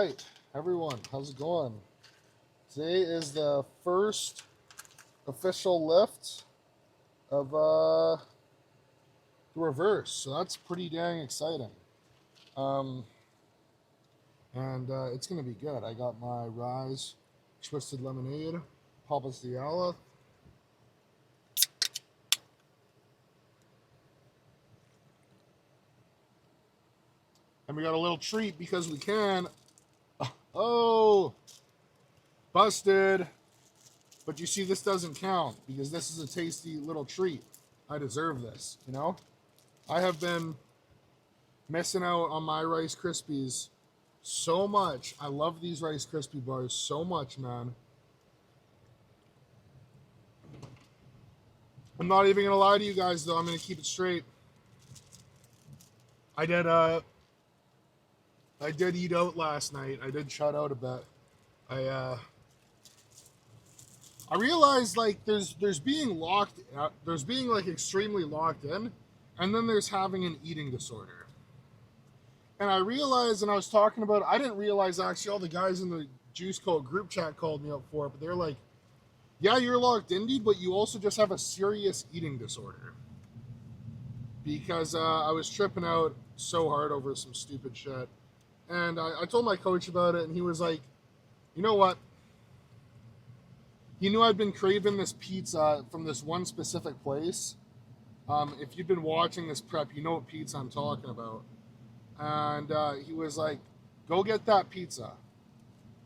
right, everyone, how's it going? Today is the first official lift of the reverse, so that's pretty dang exciting. Um, and it's gonna be good. I got my Rise Twisted Lemonade, Papa's Diala. And we got a little treat because we can. Oh, busted. But you see, this doesn't count because this is a tasty little treat. I deserve this, you know? I have been missing out on my Rice Krispies so much. I love these Rice Krispie bars so much, man. I'm not even gonna lie to you guys though. I'm gonna keep it straight. I did I did eat out last night. I did shut out a bit. I realized like there's being there's being like extremely locked in, and then there's having an eating disorder. And I realized, and I was talking about, I didn't realize actually all the guys in the Juice Code group chat called me up for it, but they're like, yeah, you're locked in, dude, but you also just have a serious eating disorder. Because I was tripping out so hard over some stupid shit. And I told my coach about it, and he was like, you know what? He knew I'd been craving this pizza from this one specific place. If you've been watching this prep, you know what pizza I'm talking about. And he was like, go get that pizza.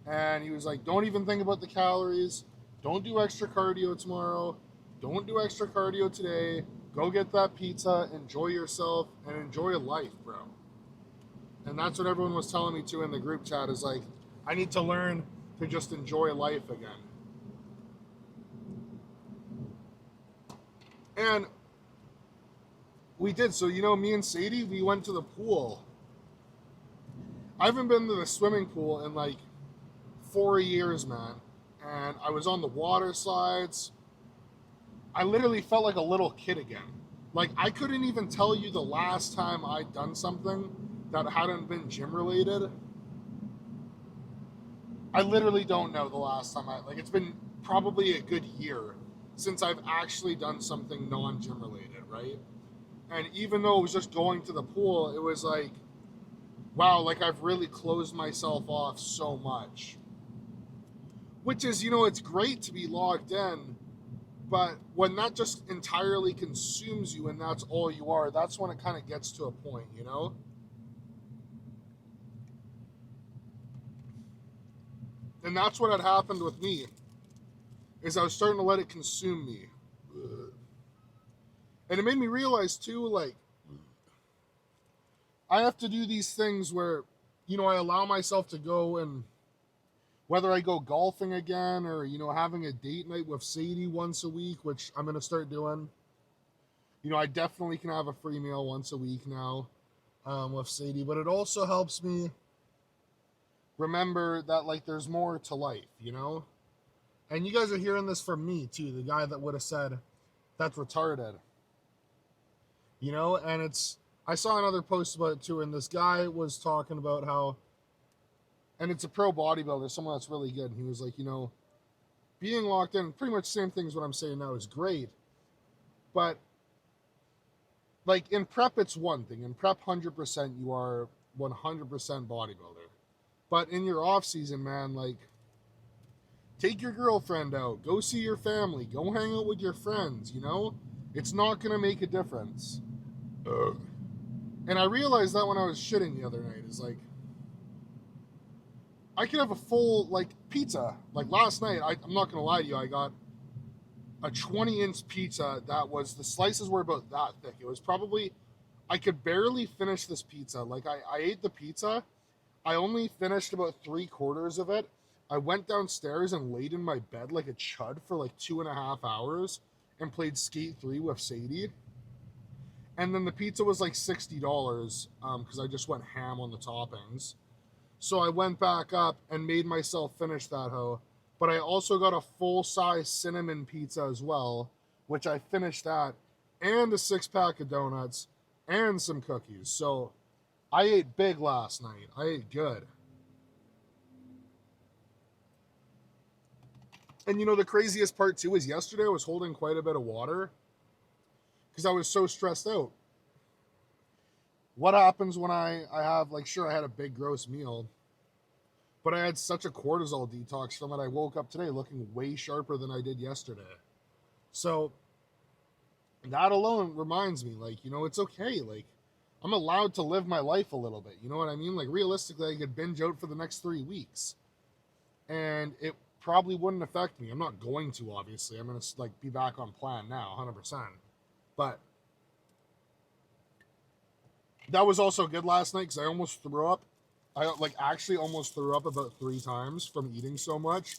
And he was like, don't even think about the calories. Don't do extra cardio tomorrow. Don't do extra cardio today. Go get that pizza, enjoy yourself, and enjoy life, bro. And that's what everyone was telling me too in the group chat is like, I need to learn to just enjoy life again. And we did. So, you know, me and Sadie, we went to the pool. I haven't been to the swimming pool in like 4 years, man. And I was on the water slides. I literally felt like a little kid again. Like, I couldn't even tell you the last time I'd done something that hadn't been gym related. I literally don't know the last time it's been probably a good year since I've actually done something non-gym related, right? And even though it was just going to the pool, it was like, wow, like I've really closed myself off so much. Which is, you know, it's great to be logged in, but when that just entirely consumes you and that's all you are, that's when it kind of gets to a point, you know? And that's what had happened with me, is I was starting to let it consume me. And it made me realize too, like, I have to do these things where, you know, I allow myself to go, and whether I go golfing again or, you know, having a date night with Sadie once a week, which I'm going to start doing. You know, I definitely can have a free meal once a week now with Sadie, but it also helps me remember that, like, there's more to life, you know? And you guys are hearing this from me, too, the guy that would have said, that's retarded. You know, and I saw another post about it, too, and this guy was talking about how, and it's a pro bodybuilder, someone that's really good, and he was like, you know, being locked in, pretty much the same thing as what I'm saying now, is great, but, like, in prep, it's one thing. In prep, 100%, you are 100% bodybuilder. But in your off season, man, like, take your girlfriend out, go see your family, go hang out with your friends, you know? It's not going to make a difference. And I realized that when I was shitting the other night, is like, I could have a full, like, pizza. Like, last night, I'm not going to lie to you, I got a 20-inch pizza that was, the slices were about that thick. It was probably, I could barely finish this pizza. Like, I ate the pizza, I only finished about 3/4 of it. I went downstairs and laid in my bed like a chud for like 2.5 hours and played Skate 3 with Sadie. And then the pizza was like $60 because I just went ham on the toppings. So I went back up and made myself finish that hoe. But I also got a full-size cinnamon pizza as well, which I finished that, and a 6-pack of donuts, and some cookies. So I ate big last night. I ate good. And you know, the craziest part too is yesterday I was holding quite a bit of water because I was so stressed out. What happens when I have, like, sure, I had a big gross meal, but I had such a cortisol detox from it. I woke up today looking way sharper than I did yesterday. So that alone reminds me, like, you know, it's okay. Like, I'm allowed to live my life a little bit. You know what I mean? Like, realistically, I could binge out for the next 3 weeks, and it probably wouldn't affect me. I'm not going to, obviously. I'm gonna like be back on plan now, 100%. But that was also good last night because I almost threw up. I like actually almost threw up about 3 times from eating so much,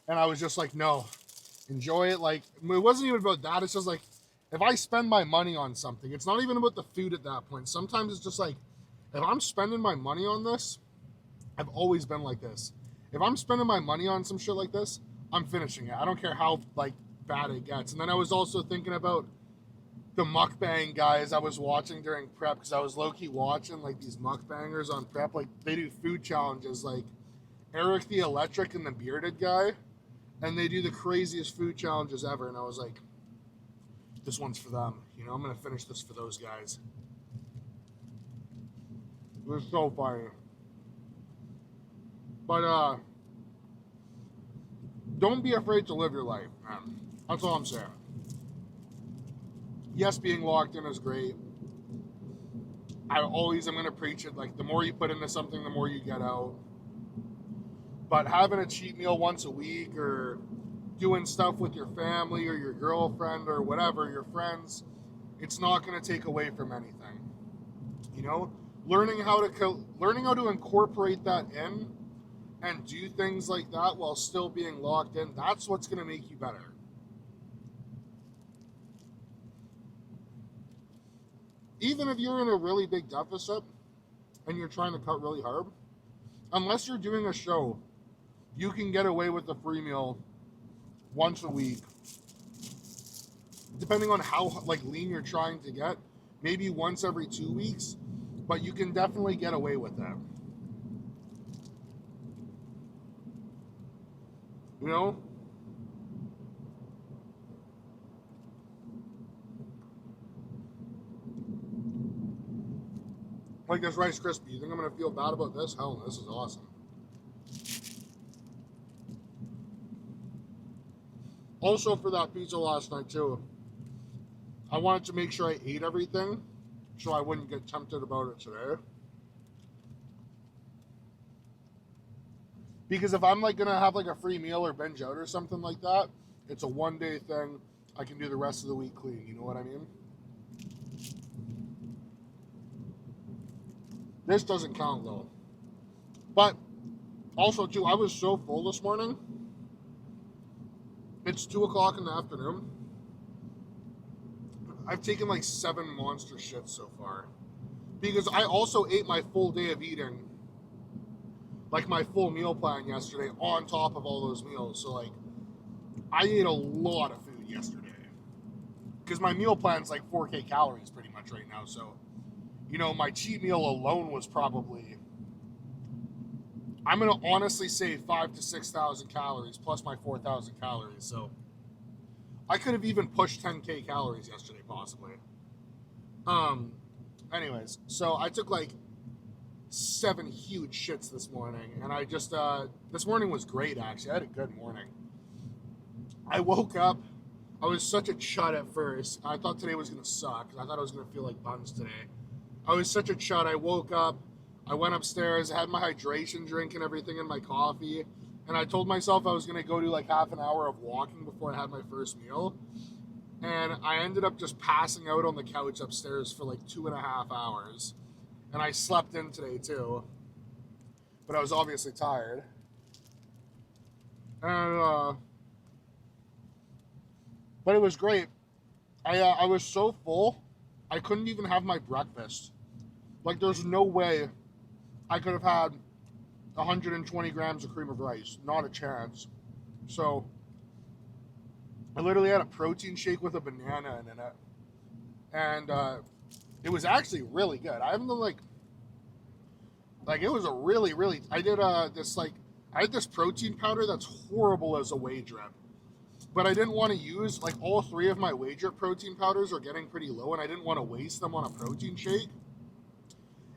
and I was just like, no, enjoy it. Like, it wasn't even about that. It's just like, if I spend my money on something, it's not even about the food at that point. Sometimes it's just like, if I'm spending my money on this, I've always been like this. If I'm spending my money on some shit like this, I'm finishing it. I don't care how like bad it gets. And then I was also thinking about the mukbang guys I was watching during prep, because I was low-key watching like these mukbangers on prep. Like, they do food challenges, like Eric the Electric and the bearded guy, and they do the craziest food challenges ever. And I was like, this one's for them. You know, I'm gonna finish this for those guys. It was so funny. But don't be afraid to live your life, man. That's all I'm saying. Yes, being locked in is great. I always am going to preach it. Like, the more you put into something, the more you get out. But having a cheat meal once a week, or doing stuff with your family or your girlfriend or whatever, your friends, it's not going to take away from anything. You know, learning how to incorporate that in and do things like that while still being locked in, that's what's going to make you better. Even if you're in a really big deficit and you're trying to cut really hard, unless you're doing a show, you can get away with a free meal once a week, depending on how like lean you're trying to get, maybe once every 2 weeks, but you can definitely get away with that. You know? Like this Rice Krispie. You think I'm going to feel bad about this? Hell no, this is awesome. Also, for that pizza last night, too, I wanted to make sure I ate everything so I wouldn't get tempted about it today. Because if I'm like going to have like a free meal or binge out or something like that, it's a one-day thing. I can do the rest of the week clean. You know what I mean? This doesn't count, though. But also, too, I was so full this morning. It's 2 o'clock in the afternoon. I've taken like 7 monster shits so far. Because I also ate my full day of eating, like my full meal plan yesterday, on top of all those meals. So, like, I ate a lot of food yesterday. Because my meal plan's like 4K calories pretty much right now. So, you know, my cheat meal alone was probably, I'm going to honestly say 5,000 to 6,000 calories plus my 4,000 calories. So I could have even pushed 10K calories yesterday, possibly. Anyways, so I took like 7 huge shits this morning, and I just, this morning was great, actually. I had a good morning. I woke up, I was such a chud at first. I thought today was going to suck. I thought I was going to feel like buns today. I was such a chud. I woke up, I went upstairs, I had my hydration drink and everything in my coffee, and I told myself I was going to go do like half an hour of walking before I had my first meal. And I ended up just passing out on the couch upstairs for like 2.5 hours. And I slept in today too. But I was obviously tired. And, but it was great. I was so full, I couldn't even have my breakfast. Like, there's no way I could have had 120 grams of cream of rice. Not a chance. So I literally had a protein shake with a banana in it. And it was actually really good. I haven't done like it was a really, really, I did this like I had this protein powder that's horrible as a whey drip, but I didn't want to use, like, all three of my whey drip protein powders are getting pretty low, and I didn't want to waste them on a protein shake.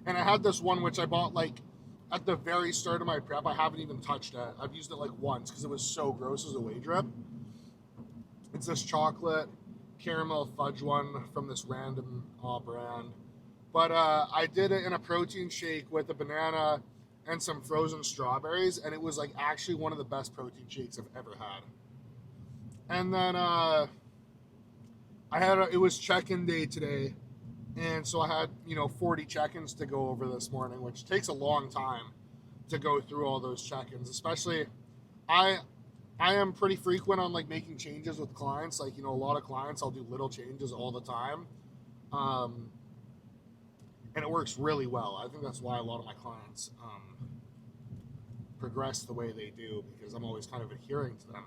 And I had this one which I bought like at the very start of my prep. I haven't even touched it. I've used it like once because it was so gross as a whey drip. It's this chocolate caramel fudge one from this random brand. But I did it in a protein shake with a banana and some frozen strawberries, and it was like actually one of the best protein shakes I've ever had. And then it was check-in day today, and so I had 40 check-ins to go over this morning, which takes a long time to go through all those check-ins. Especially, I am pretty frequent on like making changes with clients. Like a lot of clients, I'll do little changes all the time, and it works really well. I think that's why a lot of my clients progress the way they do, because I'm always kind of adhering to them.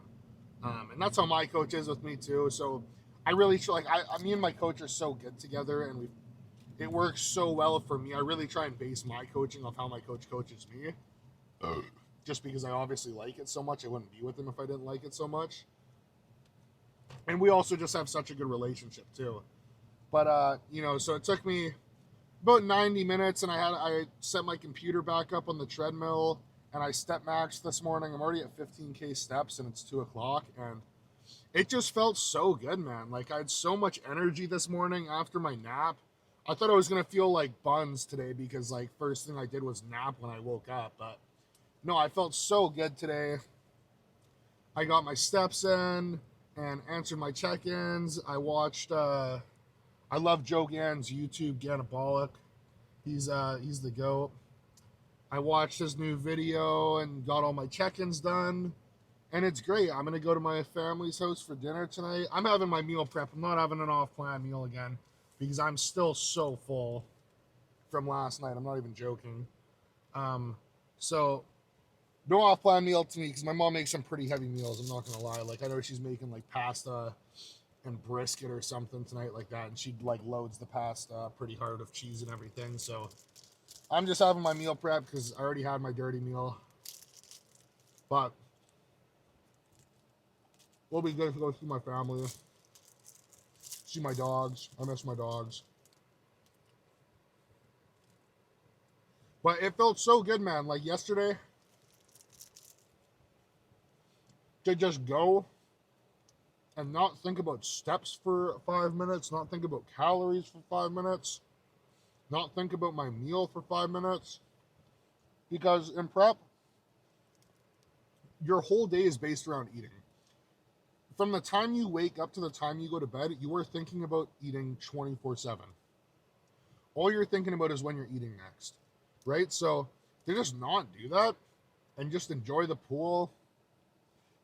And that's how my coach is with me too. So I really feel like me and my coach are so good together, and it works so well for me. I really try and base my coaching off how my coach coaches me, just because I obviously like it so much. I wouldn't be with him if I didn't like it so much. And we also just have such a good relationship too. But so it took me about 90 minutes, and I set my computer back up on the treadmill, and I step maxed this morning. I'm already at 15K steps, and it's 2:00, and it just felt so good, man. Like, I had so much energy this morning after my nap. I thought I was going to feel like buns today because, like, first thing I did was nap when I woke up. But, no, I felt so good today. I got my steps in and answered my check-ins. I watched, I love Joe Gann's YouTube, Gannabolic. He's the GOAT. I watched his new video and got all my check-ins done. And it's great. I'm going to go to my family's house for dinner tonight. I'm having my meal prep. I'm not having an off-plan meal again because I'm still so full from last night. I'm not even joking. So no off-plan meal to me because my mom makes some pretty heavy meals. I'm not going to lie. Like, I know she's making like pasta and brisket or something tonight like that. And she like loads the pasta pretty hard with cheese and everything. So I'm just having my meal prep because I already had my dirty meal. But we'll be good to go see my family, see my dogs. I miss my dogs. But it felt so good, man. Like yesterday, to just go and not think about steps for 5 minutes, not think about calories for 5 minutes, not think about my meal for 5 minutes. Because in prep, your whole day is based around eating. From the time you wake up to the time you go to bed, you are thinking about eating 24/7. All you're thinking about is when you're eating next, right? So to just not do that and just enjoy the pool,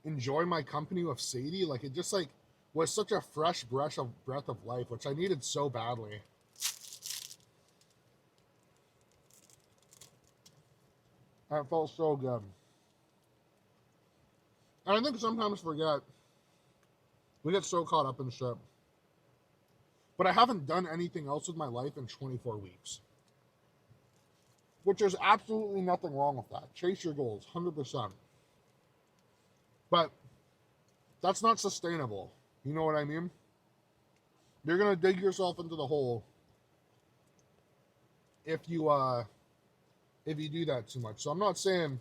enjoy my company with Sadie, like it just like was such a fresh breath of life, which I needed so badly. And it felt so good. And I think sometimes we get so caught up in shit. But I haven't done anything else with my life in 24 weeks. Which there's absolutely nothing wrong with that. Chase your goals, 100%. But that's not sustainable. You know what I mean? You're going to dig yourself into the hole if you do that too much. So I'm not saying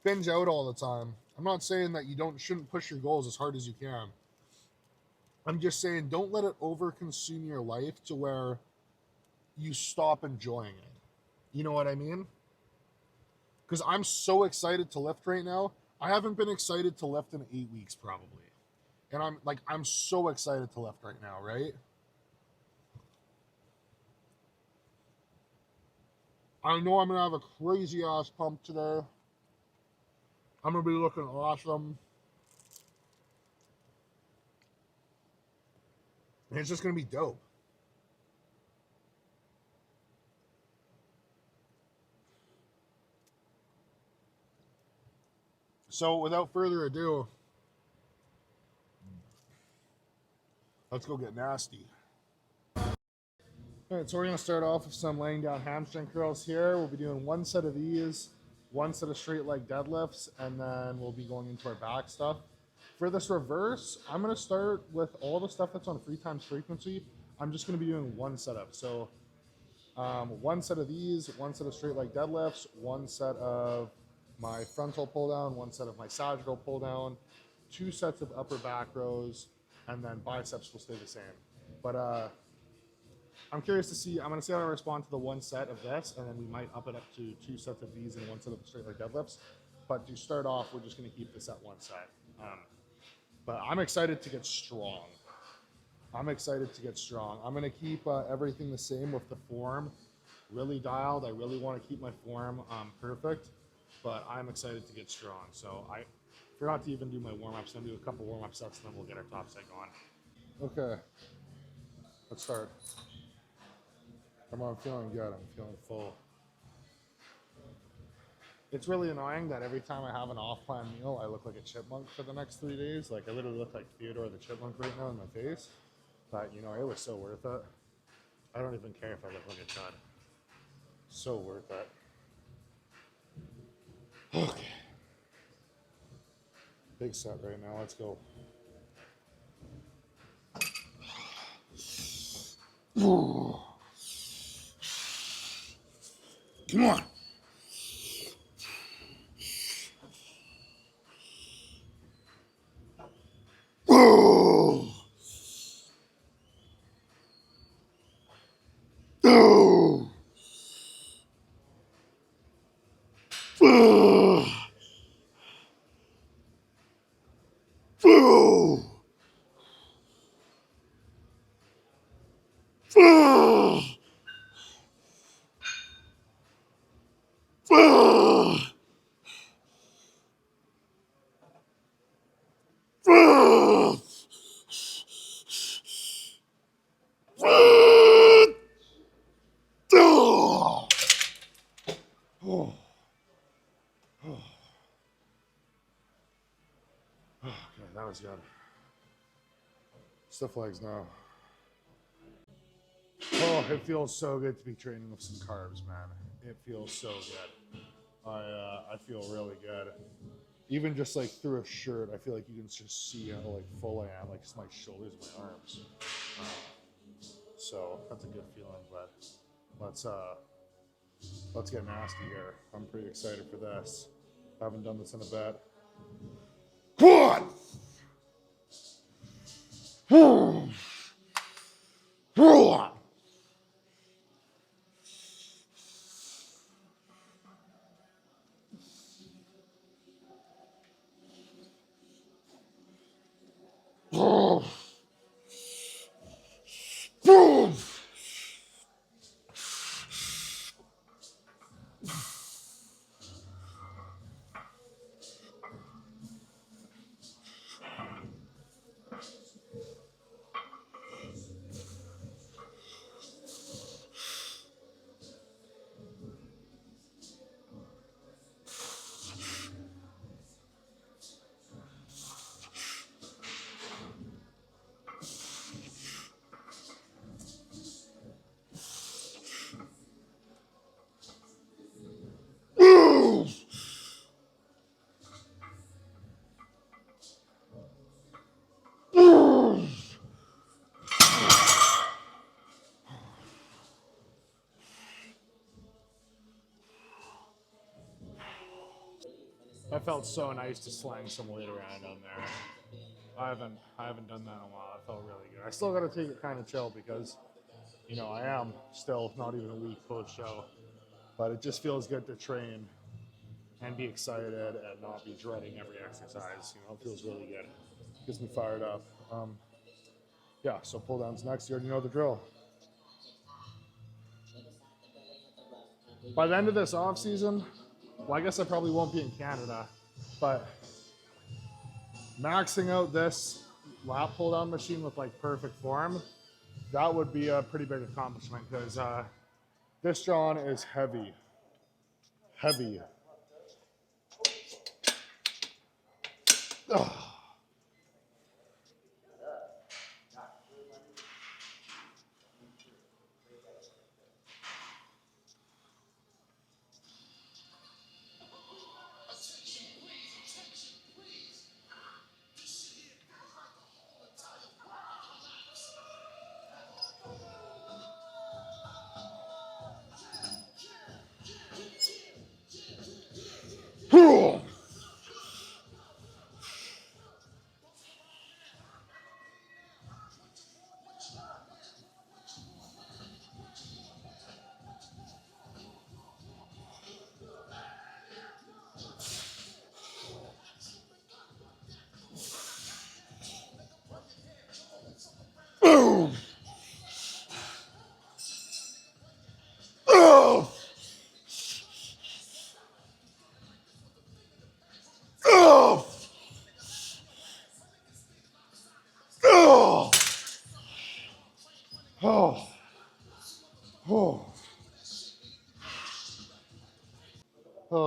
binge out all the time. I'm not saying that you shouldn't push your goals as hard as you can. I'm just saying don't let it overconsume your life to where you stop enjoying it. You know what I mean? Because I'm so excited to lift right now. I haven't been excited to lift in 8 weeks probably. And I'm so excited to lift right now, right? I know I'm going to have a crazy ass pump today. I'm going to be looking awesome. And it's just going to be dope. So without further ado, let's go get nasty. All right, so we're going to start off with some laying down hamstring curls here. We'll be doing one set of these one set of straight leg deadlifts, and then we'll be going into our back stuff. For this reverse, I'm going to start with all the stuff that's on 3 times frequency. I'm just going to be doing one setup. So one set of these, one set of straight leg deadlifts, one set of my frontal pull down, one set of my sagittal pull down, 2 sets of upper back rows, and then biceps will stay the same. But I'm curious to see, I'm going to see how I respond to the one set of this, and then we might up it up to 2 sets of these and one set of the straight leg deadlifts. But to start off, we're just going to keep this at one set. But I'm excited to get strong. I'm excited to get strong. I'm going to keep everything the same with the form really dialed. I really want to keep my form perfect, but I'm excited to get strong. So I forgot to even do my warm-ups. I'm going to do a couple warm-up sets, and then we'll get our top set going. Okay, let's start. Come on, I'm feeling good. I'm feeling full. It's really annoying that every time I have an off-plan meal, I look like a chipmunk for the next 3 days. Like, I literally look like Theodore the Chipmunk right now in my face. But, you know, it was so worth it. I don't even care if I look like a chud. So worth it. Okay. Big set right now. Let's go. Come on. Okay, that was good. Stiff legs now. Oh, it feels so good to be training with some carbs, man. It feels so good. I feel really good. Even just like through a shirt, I feel like you can just see how like full I am, like just my shoulders, my arms. So that's a good feeling. But let's get nasty here. I'm pretty excited for this. I haven't done this in a bit. Come on! Roll on! That felt so nice to slang some weight around on there. I haven't done that in a while. It felt really good. I still got to take it kind of chill because, you know, I am still not even a week post show, but it just feels good to train and be excited and not be dreading every exercise. You know, it feels really good. Gets me fired up. Yeah. So pull downs next. You already know the drill. By the end of this off season, well, I guess I probably won't be in Canada, but maxing out this lat pull down machine with like perfect form, that would be a pretty big accomplishment because this John is heavy. Heavy. Ugh.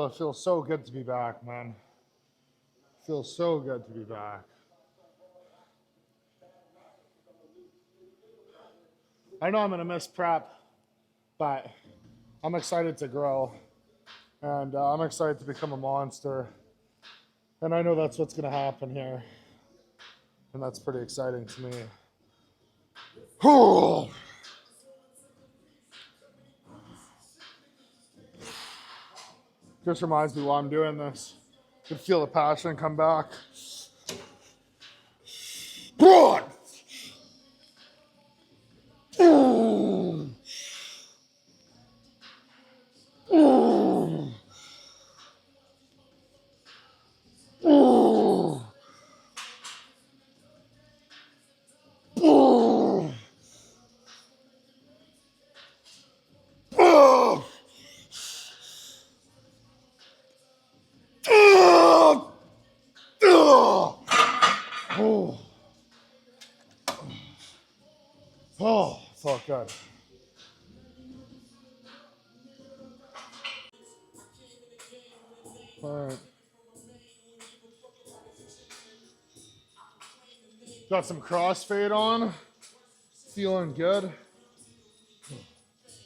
Oh, it feels so good to be back, man. It feels so good to be back. I know I'm gonna miss prep, but I'm excited to grow, and I'm excited to become a monster. And I know that's what's gonna happen here, and that's pretty exciting to me. Just reminds me why I'm doing this. You can feel the passion come back. Broad. Oh, felt good. All right. Got some crossfade on. Feeling good.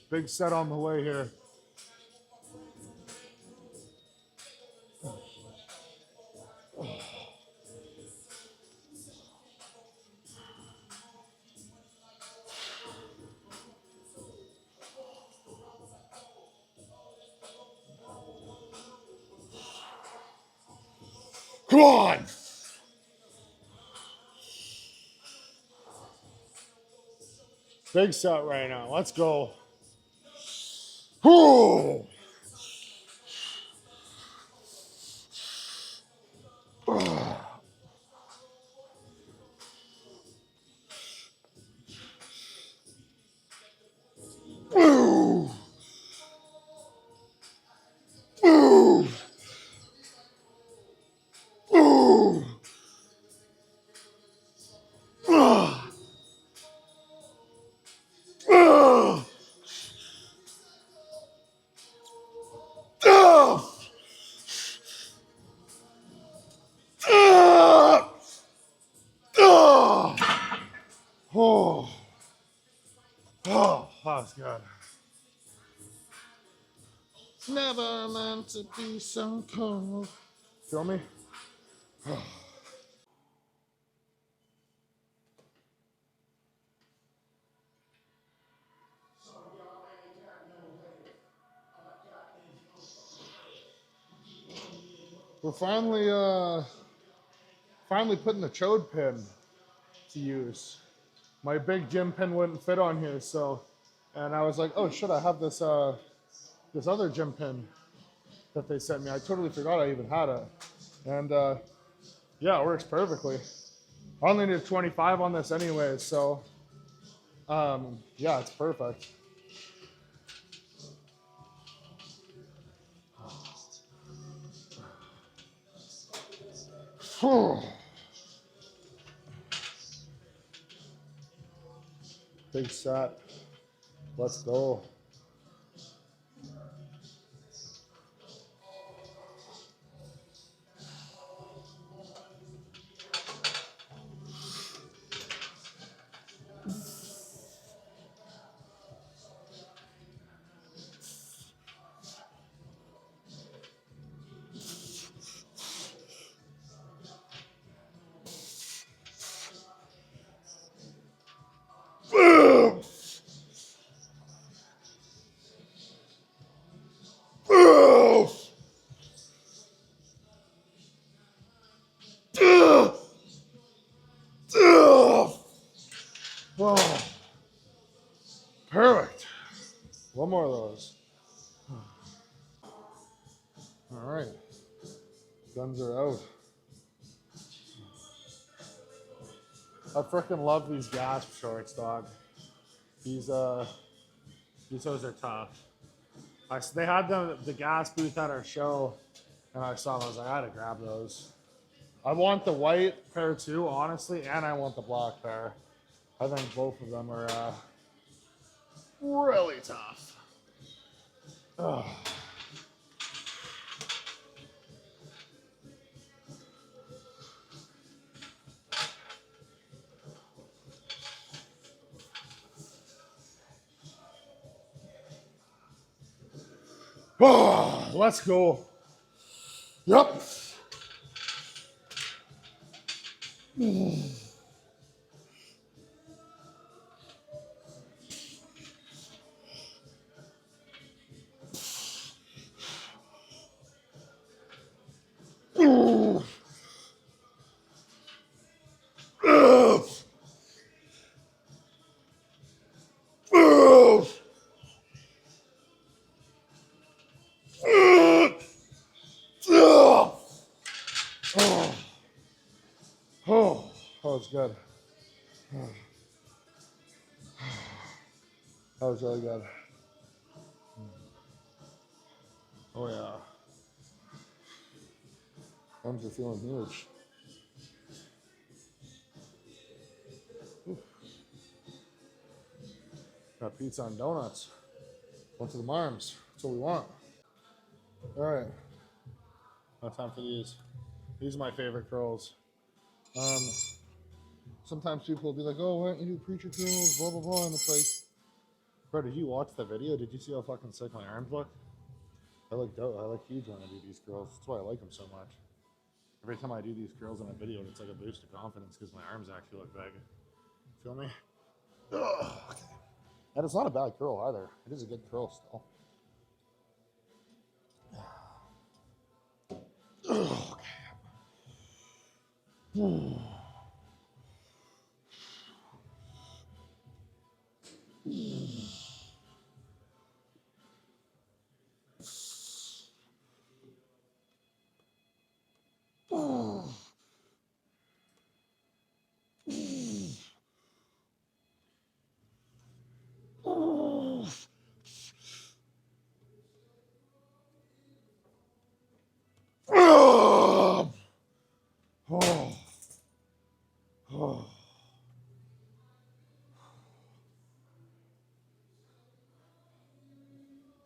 Big set on the way here. Come on. Big set right now. Let's go. Oh. Oh, that's good. Never meant to be so cold. Feel me? We're finally putting the chode pin to use. My big gym pin wouldn't fit on here, so, and I was like, oh shit, I have this this other gym pin that they sent me. I totally forgot I even had it, and yeah, it works perfectly. I only need 25 on this anyway, so yeah, it's perfect. Big set. Let's go. Oh, perfect. One more of those. All right. Guns are out. I freaking love these gasp shorts, dog. These these are tough. They had the gas booth at our show, and I saw them. I was like, I gotta grab those. I want the white pair too, honestly, and I want the black pair. I think both of them are really tough. Ugh. Oh, let's go. Yep. Oh, it's good. That was really good. Oh yeah. Arms are feeling huge. Ooh. Got pizza and donuts. Went to the Marms. That's what we want. All right. Now time for these. These are my favorite curls. Sometimes people will be like, "Oh, why don't you do preacher curls?" Blah blah blah, and it's like, bro, did you watch the video? Did you see how fucking sick my arms look? I look dope. I look huge when I do these curls. That's why I like them so much. Every time I do these curls in a video, it's like a boost of confidence because my arms actually look big. Feel me? Ugh. And it's not a bad curl either. It is a good curl still. Okay.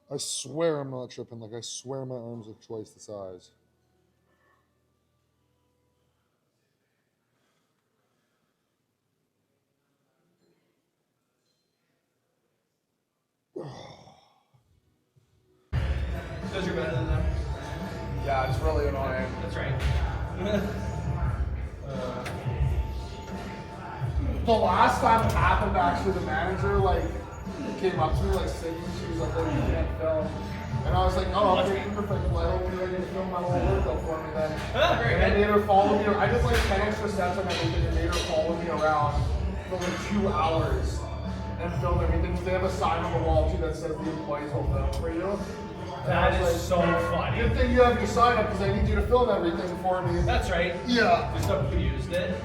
I swear I'm not tripping. Like, I swear my arms are twice the size. Because you're better than them. Yeah, it's really annoying. That's right. The last time it happened, actually, the manager, like, came up to me, like, singing. She was like, "Oh, you can't film." And I was like, "Oh, okay, perfect. Well, I hope you're ready to film my whole workout for me then." Very And I good. made her follow me. I did like 10 extra steps and everything and made her follow me around for like 2 hours and film everything. They have a sign on the wall too that says the employees will film for you. That is so funny. Good thing you have your sign up because I need you to film everything for me. That's right. Yeah. Just stuff who used it.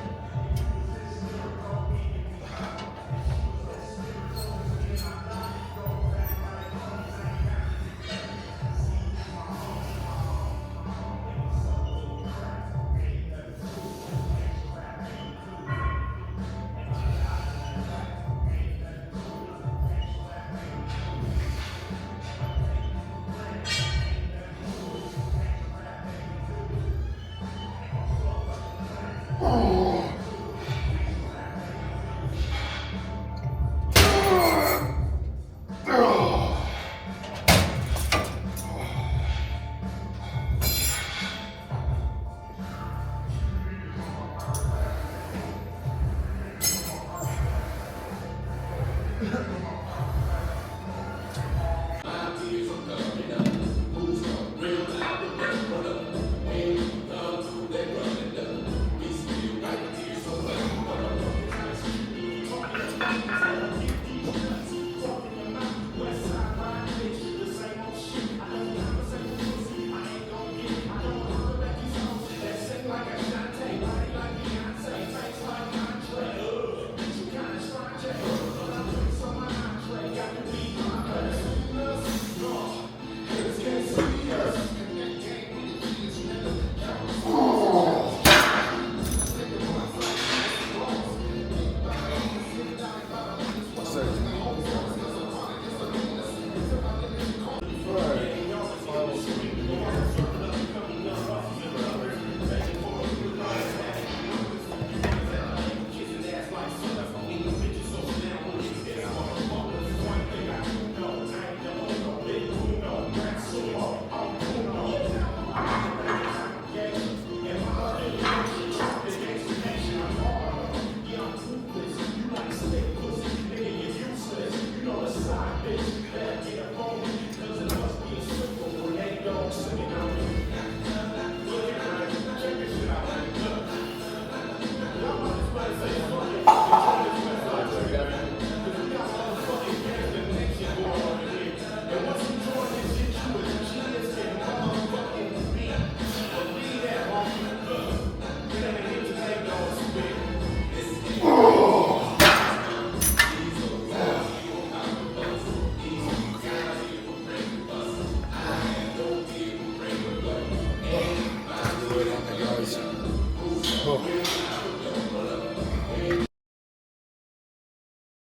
Oh.